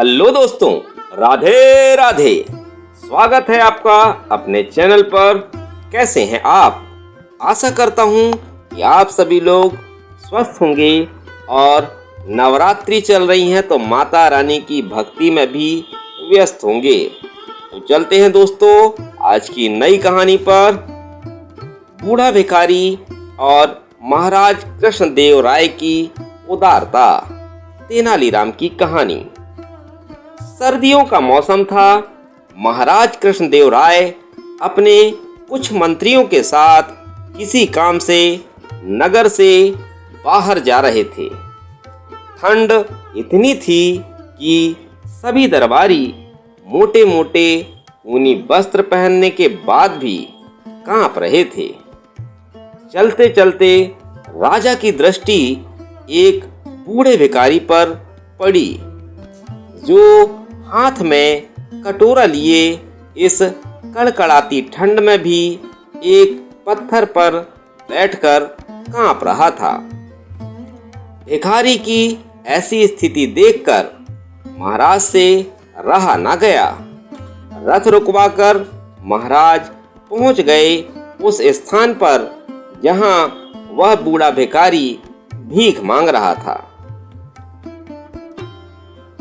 Hello दोस्तों, राधे राधे। स्वागत है आपका अपने चैनल पर। कैसे हैं आप? आशा करता हूं कि आप सभी लोग स्वस्थ होंगे और नवरात्रि चल रही हैं तो माता रानी की भक्ति में भी व्यस्त होंगे। तो चलते हैं दोस्तों आज की नई कहानी पर। बूढ़ा भिखारी और महाराज कृष्णदेव राय की उदारता। तेनालीराम की कहानी। सर्दियों का मौसम था। महाराज कृष्णदेव राय अपने कुछ मंत्रियों के साथ किसी काम से नगर से बाहर जा रहे थे। ठंड इतनी थी कि सभी दरबारी मोटे मोटे ऊनी वस्त्र पहनने के बाद भी कांप रहे थे। चलते चलते राजा की दृष्टि एक बूढ़े भिखारी पर पड़ी, जो हाथ में कटोरा लिए इस कड़कड़ाती ठंड में भी एक पत्थर पर बैठकर कांप रहा था। भिखारी की ऐसी स्थिति देखकर महाराज से रहा न गया। रथ रुकवाकर महाराज पहुंच गए उस स्थान पर जहां वह बूढ़ा भिखारी भीख मांग रहा था।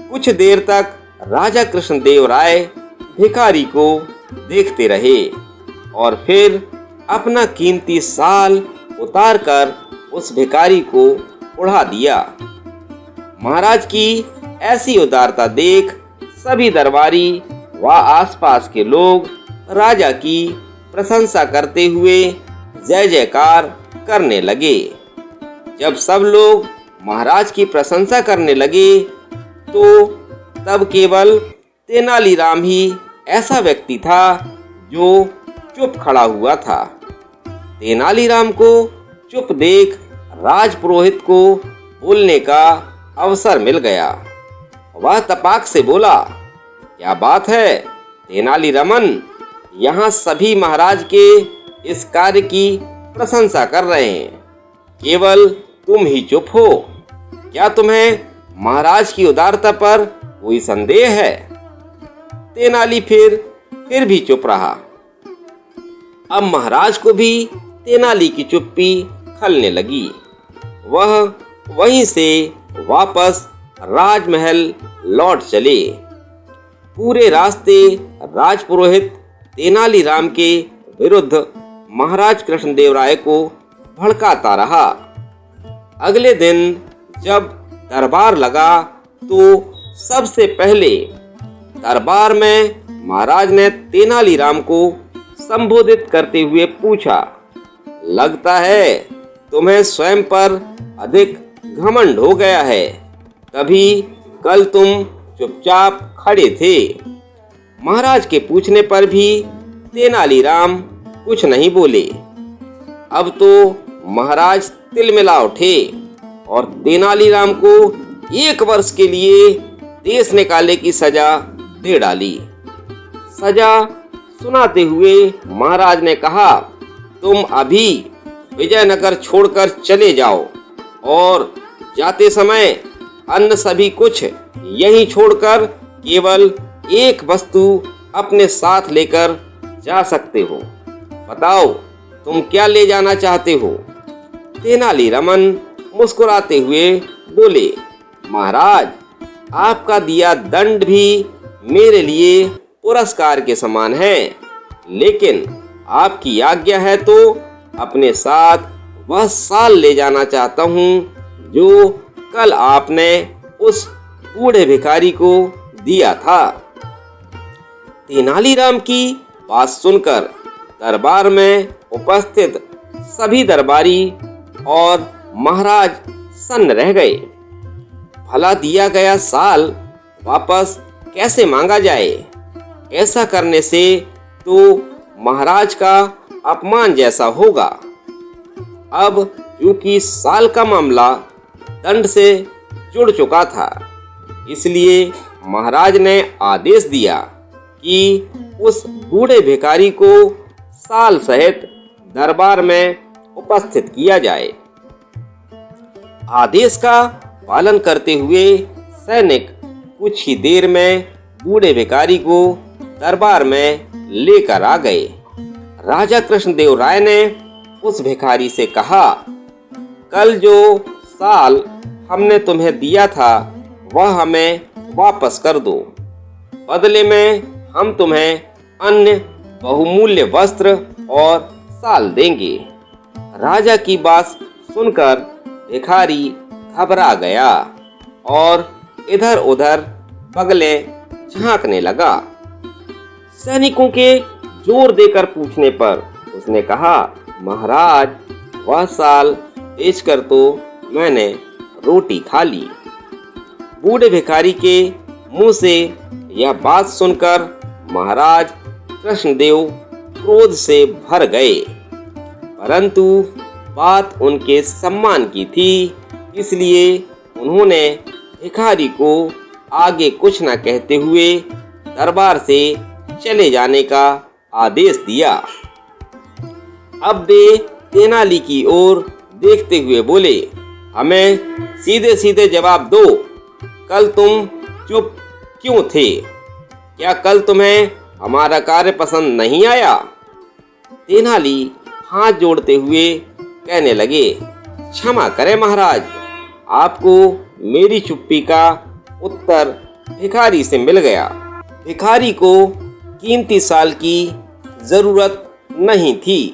कुछ देर तक राजा कृष्णदेव राय भिखारी को देखते रहे और फिर अपना कीमती शाल उतारकर उस भिखारी को ओढ़ा दिया। महाराज की ऐसी उदारता देख सभी दरबारी व आसपास के लोग राजा की प्रशंसा करते हुए जय जयकार करने लगे। जब सब लोग महाराज की प्रशंसा करने लगे तो तब केवल तेनालीराम ही ऐसा व्यक्ति था जो चुप खड़ा हुआ था। तेनालीराम को चुप देख राजपुरोहित को बोलने का अवसर मिल गया। वह तपाक से बोला, क्या बात है तेनालीरामन, यहाँ सभी महाराज के इस कार्य की प्रशंसा कर रहे हैं, केवल तुम ही चुप हो। क्या तुम्हें महाराज की उदारता पर कोई संदेह है? तेनाली फिर भी चुप रहा। अब महाराज को भी तेनाली की चुप्पी खलने लगी। वह वहीं से वापस राजमहल लौट चले। पूरे रास्ते राजपुरोहित तेनालीराम के विरुद्ध महाराज कृष्णदेव राय को भड़काता रहा। अगले दिन जब दरबार लगा तो सबसे पहले दरबार में महाराज ने तेनालीराम को संबोधित करते हुए पूछा, लगता है तुम्हें स्वयं पर अधिक घमंड हो गया है, तभी कल तुम चुपचाप खड़े थे। महाराज के पूछने पर भी तेनालीराम कुछ नहीं बोले। अब तो महाराज तिलमिला उठे और तेनालीराम को 1 वर्ष के लिए देश निकाले की सजा दे डाली। सजा सुनाते हुए महाराज ने कहा, तुम अभी विजयनगर छोड़कर चले जाओ और जाते समय अन्य सभी कुछ यहीं छोड़कर केवल एक वस्तु अपने साथ लेकर जा सकते हो। बताओ तुम क्या ले जाना चाहते हो? तेनालीरामन मुस्कुराते हुए बोले, महाराज आपका दिया दंड भी मेरे लिए पुरस्कार के समान है, लेकिन आपकी आज्ञा है तो अपने साथ वह शाल ले जाना चाहता हूँ जो कल आपने उस बूढ़े भिखारी को दिया था। तेनालीराम की बात सुनकर दरबार में उपस्थित सभी दरबारी और महाराज सन्न रह गए। भला दिया गया शाल वापस कैसे मांगा जाए? ऐसा करने से तो महाराज का अपमान जैसा होगा। अब क्योंकि शाल का मामला दंड से जुड़ चुका था, इसलिए महाराज ने आदेश दिया कि उस बूढ़े भिखारी को शाल सहित दरबार में उपस्थित किया जाए। आदेश का पालन करते हुए सैनिक कुछ ही देर में बूढ़े भिखारी को दरबार में लेकर आ गए। राजा कृष्णदेव राय ने उस भिखारी से कहा, कल जो साल हमने तुम्हें दिया था वह हमें वापस कर दो। बदले में हम तुम्हें अन्य बहुमूल्य वस्त्र और साल देंगे। राजा की बात सुनकर भिखारी घबरा गया और इधर उधर बगले झांकने लगा। सैनिकों के जोर देकर पूछने पर उसने कहा, महाराज, वह साल बेचकर तो मैंने रोटी खा ली। बूढ़े भिखारी के मुंह से यह बात सुनकर महाराज कृष्णदेव क्रोध से भर गए, परंतु बात उनके सम्मान की थी, इसलिए उन्होंने भिखारी को आगे कुछ न कहते हुए दरबार से चले जाने का आदेश दिया। अब वे तेनाली की ओर देखते हुए बोले, हमें सीधे सीधे जवाब दो, कल तुम चुप क्यों थे? क्या कल तुम्हें हमारा कार्य पसंद नहीं आया? तेनाली हाथ जोड़ते हुए कहने लगे, क्षमा करें महाराज, आपको मेरी चुप्पी का उत्तर भिखारी से मिल गया। भिखारी को कीमती साल की जरूरत नहीं थी,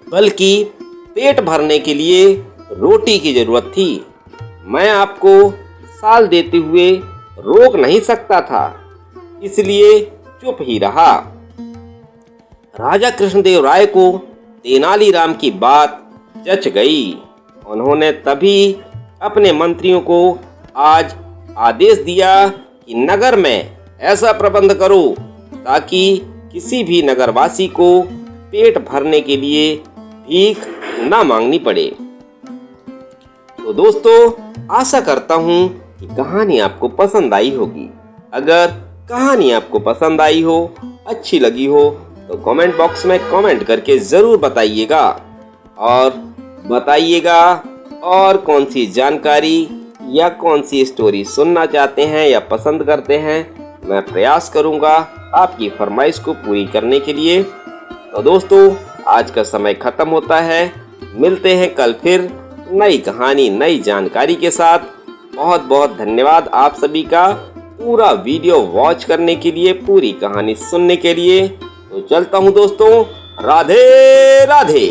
बल्कि पेट भरने के लिए रोटी की जरूरत थी। मैं आपको साल देते हुए रोक नहीं सकता था, इसलिए चुप ही रहा। राजा कृष्णदेव राय को तेनालीराम की बात जच गई। उन्होंने तभी अपने मंत्रियों को आज आदेश दिया कि नगर में ऐसा प्रबंध करो ताकि किसी भी नगरवासी को पेट भरने के लिए भीख न मांगनी पड़े। तो दोस्तों, आशा करता हूँ कि कहानी आपको पसंद आई होगी। अगर कहानी आपको पसंद आई हो, अच्छी लगी हो, तो कमेंट बॉक्स में कमेंट करके जरूर बताइएगा और बताइएगा और कौन सी जानकारी या कौन सी स्टोरी सुनना चाहते हैं या पसंद करते हैं। मैं प्रयास करूंगा आपकी फरमाइश को पूरी करने के लिए। तो दोस्तों, आज का समय खत्म होता है। मिलते हैं कल फिर नई कहानी, नई जानकारी के साथ। बहुत बहुत धन्यवाद आप सभी का पूरा वीडियो वॉच करने के लिए, पूरी कहानी सुनने के लिए। तो चलता हूँ दोस्तों, राधे राधे।